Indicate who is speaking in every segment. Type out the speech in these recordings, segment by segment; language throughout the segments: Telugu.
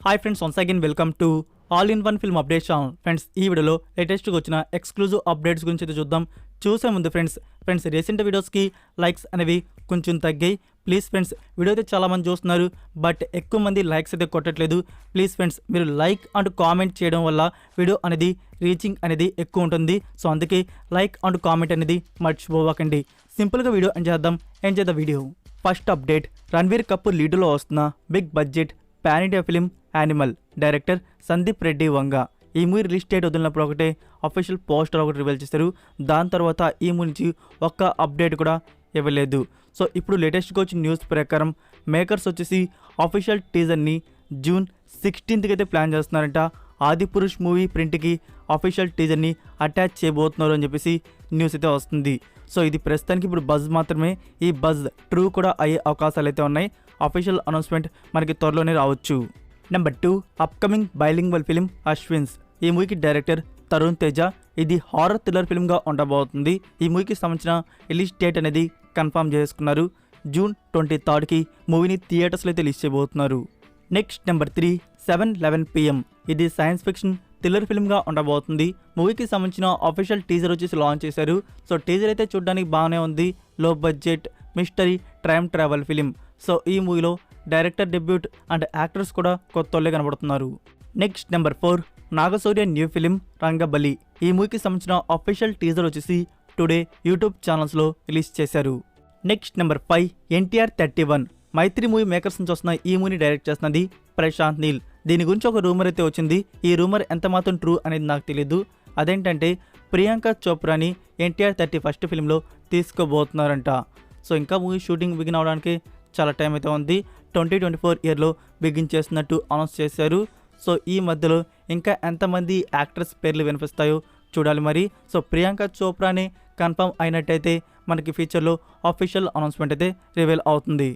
Speaker 1: Hi friends, once again welcome to all in one film update channel. Friends, ఈ వీడియోలో లేటెస్ట్గా వచ్చిన ఎక్స్క్లూజివ్ అప్డేట్స్ గురించి అయితే చూద్దాం. చూసే ముందు ఫ్రెండ్స్ రీసెంట్ వీడియోస్కి లైక్స్ అనేవి కొంచెం తగ్గాయి. ప్లీజ్ ఫ్రెండ్స్, వీడియో అయితే చాలామంది చూస్తున్నారు, బట్ ఎక్కువ మంది లైక్స్ అయితే కొట్టట్లేదు. ప్లీజ్ ఫ్రెండ్స్, మీరు లైక్ అండ్ కామెంట్ చేయడం వల్ల వీడియో అనేది రీచింగ్ అనేది ఎక్కువ ఉంటుంది. సో అందుకే లైక్ అండ్ కామెంట్ అనేది మర్చిపోవకండి. సింపుల్గా వీడియో ఎండ్ చేద్దాం video. First update, Ranbir Kapoor లీడులో వస్తున్న big budget pan India film Animal director Sandeep Reddy Vanga. ఈ మూవీ రిలీజ్ డేట్ వదిలినప్పుడు ఒకటే అఫీషియల్ పోస్టర్ ఒకటి రివీల్ చేశారు. దాని తర్వాత ఈ మూవీ నుంచి ఒక్క అప్డేట్ కూడా ఇవ్వలేదు. సో ఇప్పుడు లేటెస్ట్గా వచ్చిన న్యూస్ ప్రకారం మేకర్స్ వచ్చేసి అఫీషియల్ టీజర్ని జూన్ 16th అయితే ప్లాన్ చేస్తున్నారంట. ఆదిపురుష్ మూవీ ప్రింట్కి అఫీషియల్ టీజర్ని అటాచ్ చేయబోతున్నారు అని చెప్పేసి న్యూస్ అయితే వస్తుంది. సో ఇది ప్రస్తుతానికి ఇప్పుడు బజ్ మాత్రమే. ఈ బజ్ ట్రూ కూడా అయ్యే అవకాశాలు అయితే ఉన్నాయి. అఫీషియల్ అనౌన్స్మెంట్ మనకి త్వరలోనే రావచ్చు. Number 2, upcoming bilingual film Ashwins. ఈ మూవీకి డైరెక్టర్ తరుణ్ తేజ. ఇది హారర్ థ్రిల్లర్ ఫిల్మ్గా ఉండబోతుంది. ఈ మూవీకి సంబంధించిన రిలీజ్ డేట్ అనేది కన్ఫర్మ్ చేసుకున్నారు. జూన్ 23కి మూవీని థియేటర్స్లో అయితే రిలీజ్ చేయబోతున్నారు. Next number 3, 7:11 PM. ఇది సైన్స్ ఫిక్షన్ థ్రిల్లర్ ఫిల్మ్గా ఉండబోతుంది. మూవీకి సంబంధించిన అఫీషియల్ టీజర్ వచ్చేసి లాంచ్ చేశారు. సో టీజర్ అయితే చూడడానికి బాగానే ఉంది. Low budget mystery time travel film. So ఈ మూవీలో డైరెక్టర్ డెబ్యూట్ అండ్ యాక్టర్స్ కూడా కొత్తోళ్ళే కనబడుతున్నారు. Next number 4, Naga Shaurya new film Rangabali. ఈ మూవీకి సంబంధించిన అఫీషియల్ టీజర్ వచ్చేసి టుడే యూట్యూబ్ ఛానల్స్లో రిలీజ్ చేశారు. Next number 5, NTR 31. మైత్రి మూవీ మేకర్స్ నుంచి వస్తున్న ఈ మూవీని డైరెక్ట్ చేస్తున్నది ప్రశాంత్ నీల్. దీని గురించి ఒక రూమర్ అయితే వచ్చింది. ఈ రూమర్ ఎంత మాత్రం ట్రూ అనేది నాకు తెలియదు. అదేంటంటే ప్రియాంక చోప్రాని NTR 31 ఫిలింలో తీసుకోబోతున్నారంట. సో ఇంకా మూవీ షూటింగ్ బిగిన్ అవడానికి చాలా టైం అయితే ఉంది. 2024 ఇయర్లో బిగిన్ చేస్తున్నట్టు అనౌన్స్ చేశారు. సో ఈ మధ్యలో ఇంకా ఎంతమంది యాక్టర్స్ పేర్లు వినిపిస్తాయో చూడాలి మరి. సో ప్రియాంక చోప్రానే కన్ఫర్మ్ అయినట్టయితే మనకి ఫ్యూచర్లో అఫీషియల్ అనౌన్స్మెంట్ అయితే రివీల్ అవుతుంది.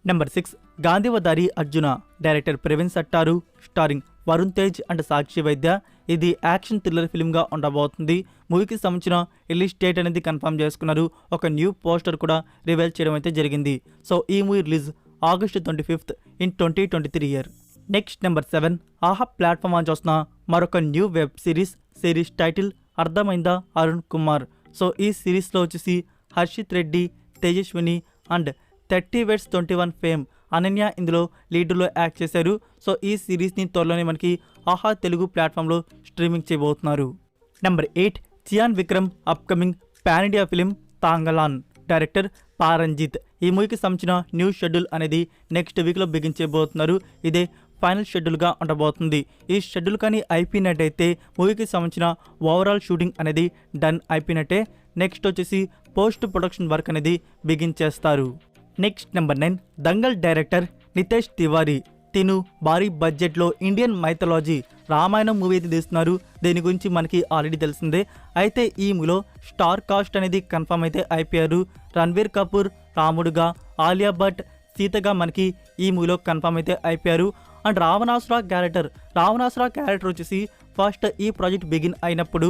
Speaker 1: Number 6, Gandeevadhari Arjuna. Director Praveen Sattaru. Starring Varun Tej and Sakshi Vaidya. ఇది యాక్షన్ థ్రిల్లర్ ఫిల్మ్గా ఉండబోతుంది. మూవీకి సంబంధించిన రిలీజ్ డేట్ అనేది కన్ఫర్మ్ చేసుకున్నారు. ఒక న్యూ పోస్టర్ కూడా రివీల్ చేయడం అయితే జరిగింది. సో ఈ movie release August 25th in 2023 year. Next number 7, ఆహా ప్లాట్ఫామ్ అని చూస్తున్న మరొక న్యూ వెబ్ సిరీస్ టైటిల్ అర్థమైందా అరుణ్ కుమార్. సో ఈ సిరీస్లో వచ్చేసి Harshith Reddy, Tejaswini and 30 Weds 21 fame Ananya ఇందులో లీడర్లో యాక్ట్ చేశారు. సో ఈ సిరీస్ని త్వరలోనే మనకి ఆహా తెలుగు ప్లాట్ఫామ్లో స్ట్రీమింగ్ చేయబోతున్నారు. Number 8, Chiyaan Vikram upcoming pan India film Thangalaan. Director Paranjith. ఈ మూవీకి సంబంధించిన న్యూ షెడ్యూల్ అనేది నెక్స్ట్ వీక్లో బిగిన్ చేయబోతున్నారు. ఇదే ఫైనల్ షెడ్యూల్గా ఉండబోతుంది. ఈ షెడ్యూల్ కానీ అయిపోయినట్టయితే మూవీకి సంబంధించిన ఓవరాల్ షూటింగ్ అనేది డన్ అయిపోయినట్టే. నెక్స్ట్ వచ్చేసి పోస్ట్ ప్రొడక్షన్ వర్క్ అనేది బిగిన్ చేస్తారు. Next number 9, Dangal director Nitesh Tiwari. తిను భారీ బడ్జెట్లో ఇండియన్ మైథాలజీ రామాయణం మూవీ అయితే తీస్తున్నారు. దీని గురించి మనకి ఆల్రెడీ తెలిసిందే. అయితే ఈ మూవీలో స్టార్ కాస్ట్ అనేది కన్ఫర్మ్ అయితే అయిపోయారు. రణ్వీర్ కపూర్ రాముడుగా, ఆలియా భట్ సీతగా మనకి ఈ మూవీలో కన్ఫర్మ్ అయితే అయిపోయారు. అండ్ రావణాసుర క్యారెక్టర్ వచ్చేసి ఫస్ట్ ఈ ప్రాజెక్ట్ బిగిన్ అయినప్పుడు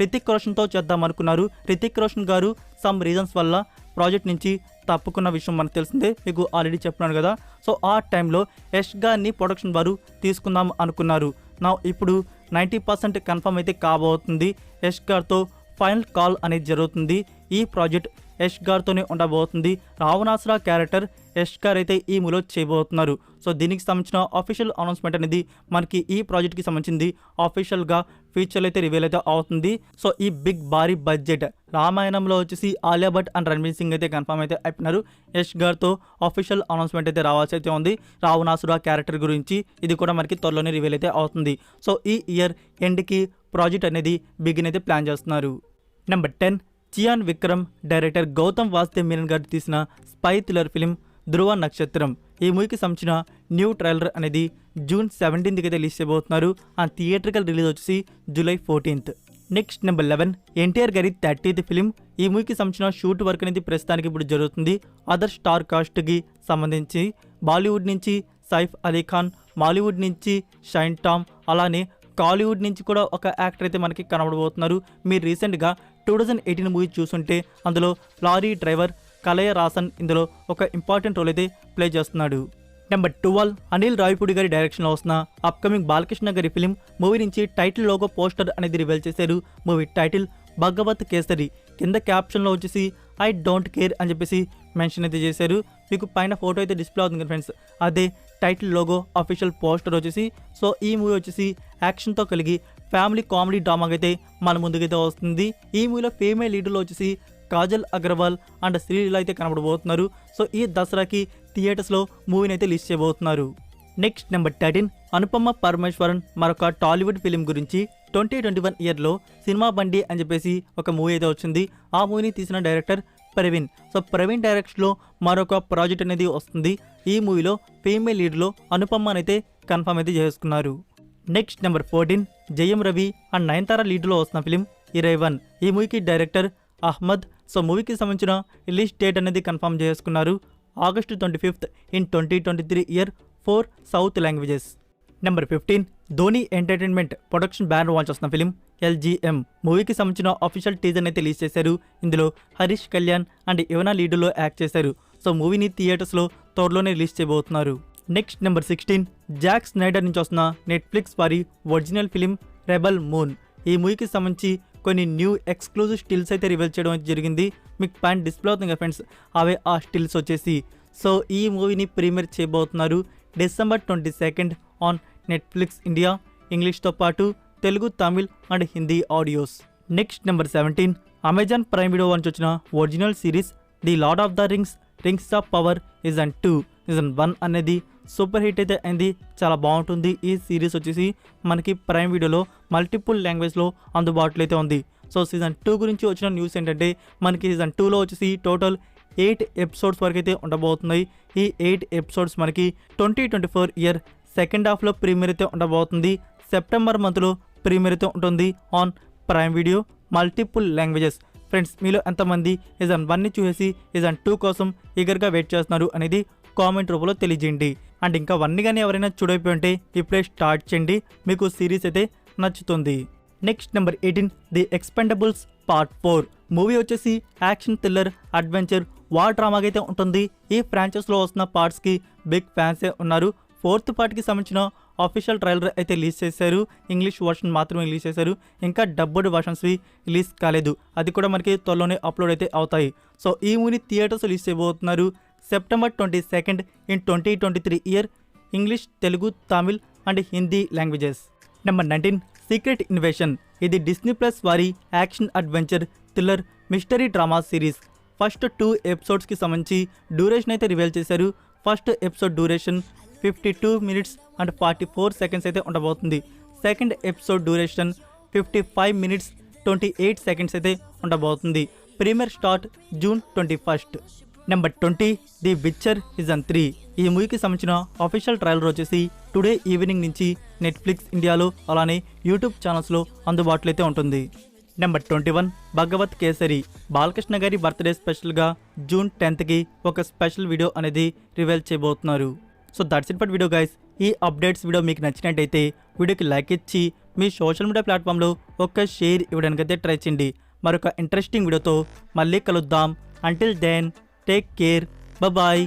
Speaker 1: రితిక్ రోషన్తో చేద్దాం అనుకున్నారు. రితిక్ రోషన్ గారు సమ్ రీజన్స్ వల్ల ప్రాజెక్ట్ నుంచి తప్పుకున్న విషయం మనకు తెలిసిందే, మీకు ఆల్రెడీ చెప్పినాను కదా. సో ఆ టైంలో యష్ గారిని ప్రొడక్షన్ వారు తీసుకుందాం అనుకున్నారు. నా ఇప్పుడు 90% కన్ఫర్మ్ అయితే కాబోతుంది. యష్ గారితో ఫైనల్ కాల్ అనేది జరుగుతుంది. ఈ ప్రాజెక్ట్ యష్ గారితోనే ఉండబోతుంది. రావణాసుర క్యారెక్టర్ యష్ గారు అయితే ఈ మూవీలో చేయబోతున్నారు. సో దీనికి సంబంధించిన అఫీషియల్ అనౌన్స్మెంట్ అనేది మనకి ఈ ప్రాజెక్ట్కి సంబంధించింది అఫీషియల్గా ఫ్యూచర్లో అయితే రివీల్ అయితే అవుతుంది. సో ఈ బిగ్ భారీ బడ్జెట్ రామాయణంలో వచ్చేసి ఆలియా భట్ అండ్ రణ్వీర్ సింగ్ అయితే కన్ఫర్మ్ అయితే అయిపోయినారు. యష్ గారితో అఫీషియల్ అనౌన్స్మెంట్ అయితే రావాల్సి అయితే ఉంది రావణాసుర క్యారెక్టర్ గురించి. ఇది కూడా మనకి త్వరలోనే రివీల్ అయితే అవుతుంది. సో ఈ ఇయర్ ఎండ్కి ప్రాజెక్ట్ అనేది బిగిన్ అయితే ప్లాన్ చేస్తున్నారు. నెంబర్ 10, చియాన్ విక్రమ్. డైరెక్టర్ గౌతమ్ వాసుదేవ్ మీనన్ గారు తీసిన స్పై థ్రిల్లర్ ఫిలిం ధ్రువ నక్షత్రం. ఈ మూవీకి సంబంధించిన న్యూ ట్రైలర్ అనేది June 17th అయితే రిలీజ్ చేయబోతున్నారు. ఆ థియేట్రికల్ రిలీజ్ వచ్చేసి July 14th. Next number 11, NTR గారి 30th ఫిలిం. ఈ మూవీకి సంబంధించిన షూట్ వర్క్ అనేది ప్రస్తుతానికి ఇప్పుడు జరుగుతుంది. అదర్ స్టార్ కాస్ట్కి సంబంధించి బాలీవుడ్ నుంచి సైఫ్ అలీ ఖాన్, మాలీవుడ్ నుంచి షైన్ టామ్, అలానే కాలీవుడ్ నుంచి కూడా ఒక యాక్టర్ అయితే మనకి కనబడబోతున్నారు. మీరు రీసెంట్గా 2018 మూవీ చూసుంటే అందులో లారీ డ్రైవర్ కలయ రాసన్ ఇందులో ఒక ఇంపార్టెంట్ రోల్ అయితే ప్లే చేస్తున్నాడు. నెంబర్ 12 అనిల్ రావిపూడి గారి డైరెక్షన్లో వస్తున్న అప్కమింగ్ బాలకృష్ణ గారి ఫిలిం మూవీ నుంచి టైటిల్ లోగో పోస్టర్ అనేది రివీల్ చేశారు. మూవీ టైటిల్ భగవత్ కేసరి. కింద క్యాప్షన్లో వచ్చేసి ఐ డోంట్ కేర్ అని చెప్పేసి మెన్షన్ అయితే చేశారు. మీకు పైన ఫోటో అయితే డిస్ప్లే అవుతుంది కదా ఫ్రెండ్స్, అదే టైటిల్ లోగో అఫీషియల్ పోస్టర్ వచ్చేసి. సో ఈ మూవీ వచ్చేసి యాక్షన్తో కలిగి ఫ్యామిలీ కామెడీ డ్రామాగా అయితే మన ముందుకైతే వస్తుంది. ఈ మూవీలో ఫీమేల్ లీడర్లో వచ్చేసి కాజల్ అగర్వాల్ అండ్ శ్రీలీల అయితే కనబడబోతున్నారు. సో ఈ దసరాకి థియేటర్స్లో మూవీని అయితే రిలీజ్ చేయబోతున్నారు. నెక్స్ట్ నెంబర్ 13 అనుపమ పరమేశ్వరన్ మరొక టాలీవుడ్ ఫిలిం గురించి 2021 ఇయర్లో సినిమా బండి అని చెప్పేసి ఒక మూవీ అయితే వచ్చింది. ఆ మూవీని తీసిన డైరెక్టర్ ప్రవీణ్. సో ప్రవీణ్ డైరెక్షన్లో మరొక ప్రాజెక్ట్ అనేది వస్తుంది. ఈ మూవీలో ఫీమేల్ లీడ్లో అనుపమ అయితే కన్ఫర్మ్ అయితే చేసుకున్నారు. Next number 14 Jayam Ravi and Nayanthara లీడ్లో వస్తున్న ఫిలిం 21. ఈ మూవీకి డైరెక్టర్ అహ్మద్. సో మూవీకి సంబంధించిన రిలీజ్ డేట్ అనేది కన్ఫర్మ్ చేసుకున్నారు. August 25th in 2023 year 4 south languages. Number 15 Dhoni entertainment production banner launch వస్తున్న ఫిలిం LGM. మూవీకి సంబంధించిన అఫీషియల్ టీజర్ అయితే రిలీజ్ చేశారు. ఇందులో Harish Kalyan and you and I లీడులో act చేశారు. సో మూవీని థియేటర్స్లో త్వరలోనే రిలీజ్ చేయబోతున్నారు. నెక్స్ట్ నెంబర్ 16 జాక్ స్నైడర్ నుంచి వస్తున్న నెట్ఫ్లిక్స్ వారి ఒరిజినల్ ఫిలిం రెబల్ మూన్. ఈ మూవీకి సంబంధించి కొన్ని న్యూ ఎక్స్క్లూజివ్ స్టిల్స్ అయితే రివీల్ చేయడం అయితే జరిగింది. మీకు పైన డిస్ప్లే అవుతుంది కదా ఫ్రెండ్స్, అవే ఆ స్టిల్స్ వచ్చేసి. సో ఈ మూవీని ప్రీమియర్ చేయబోతున్నారు December 22 ఆన్ నెట్ఫ్లిక్స్ ఇండియా, ఇంగ్లీష్తో పాటు Telugu, Tamil and Hindi audios. Next number 17 Amazon prime video నుంచి వచ్చిన original series the lord of the rings of power season 2. Season 1 అనేది సూపర్ హిట్ అయితే అయింది, చాలా బాగుంటుంది. ఈ సిరీస్ వచ్చేసి మనకి ప్రైమ్ వీడియోలో మల్టిపుల్ లాంగ్వేజ్లో అందుబాటులో అయితే ఉంది. సో సీజన్ 2 గురించి వచ్చిన న్యూస్ ఏంటంటే మనకి సీజన్ 2లో వచ్చేసి టోటల్ 8 ఎపిసోడ్స్ వరకు అయితే ఉండబోతున్నాయి. ఈ 8 ఎపిసోడ్స్ మనకి 2024 ఇయర్ సెకండ్ హాఫ్లో ప్రీమియర్ అయితే ఉండబోతుంది. సెప్టెంబర్ మంత్లో ప్రీమియర్ అయితే ఉంటుంది on prime video multiple languages. Friends మీలో ఎంతమంది సీజన్ 1ని చూసేసి సీజన్ 2 కోసం ఈగర్గా వెయిట్ చేస్తున్నారు అనేది కామెంట్ రూపంలో తెలియజేయండి. అండ్ ఇంకా 1 కానీ ఎవరైనా చూడైపోయి ఉంటే ఇప్పుడే స్టార్ట్ చేయండి, మీకు సిరీస్ అయితే నచ్చుతుంది. Next number 18 the expendables part 4. మూవీ వచ్చేసి యాక్షన్, థ్రిల్లర్, అడ్వెంచర్, వార్ డ్రామాగా అయితే ఉంటుంది. ఈ ఫ్రాంచైజ్లో వస్తున్న పార్ట్స్కి బిగ్ ఫ్యాన్సే ఉన్నారు. 4th పార్ట్కి సంబంధించిన ఆఫీషియల్ ట్రైలర్ అయితే రిలీజ్ చేశారు. ఇంగ్లీష్ వర్షన్ మాత్రమే రిలీజ్ చేశారు, ఇంకా డబ్బుడ్ వర్షన్స్వి రిలీజ్ కాలేదు. అది కూడా మనకి త్వరలోనే అప్లోడ్ అయితే అవుతాయి. సో ఈ మూవీని థియేటర్స్ రిలీజ్ చేయబోతున్నారు September 22 in 2023 year, English, Telugu, Tamil and Hindi languages. Number 19 secret invasion. ఇది డిస్నీ ప్లస్ వారి action, adventure, thriller, mystery drama series. First 2 ఎపిసోడ్స్కి సంబంధించి డ్యూరేషన్ అయితే రివీల్ చేశారు. First episode duration 52 minutes and 44 seconds అయితే ఉండబోతుంది. Second episode duration 55 minutes 28 seconds అయితే ఉండబోతుంది. Premiere start June 21. Number 20 the witcher season 3. ఈ మూవీకి సంబంధించిన అఫీషియల్ ట్రైలర్ వచ్చేసి టుడే ఈవినింగ్ నుంచి నెట్ఫ్లిక్స్ ఇండియాలో అలానే యూట్యూబ్ ఛానల్స్లో అందుబాటులో అయితే ఉంటుంది. నెంబర్ 21 భగవత్ కేసరి. బాలకృష్ణ గారి బర్త్డే స్పెషల్గా June 10కి ఒక స్పెషల్ వీడియో అనేది రివీల్ చేయబోతున్నారు. So that's it for video guys. ఈ అప్డేట్స్ వీడియో మీకు నచ్చినట్టయితే వీడియోకి లైక్ ఇచ్చి మీ సోషల్ మీడియా ప్లాట్ఫామ్లో ఒక షేర్ ఇవ్వడానికైతే ట్రై చేయండి. మరొక ఇంట్రెస్టింగ్ వీడియోతో మళ్ళీ కలుద్దాం. Until then take care, bye.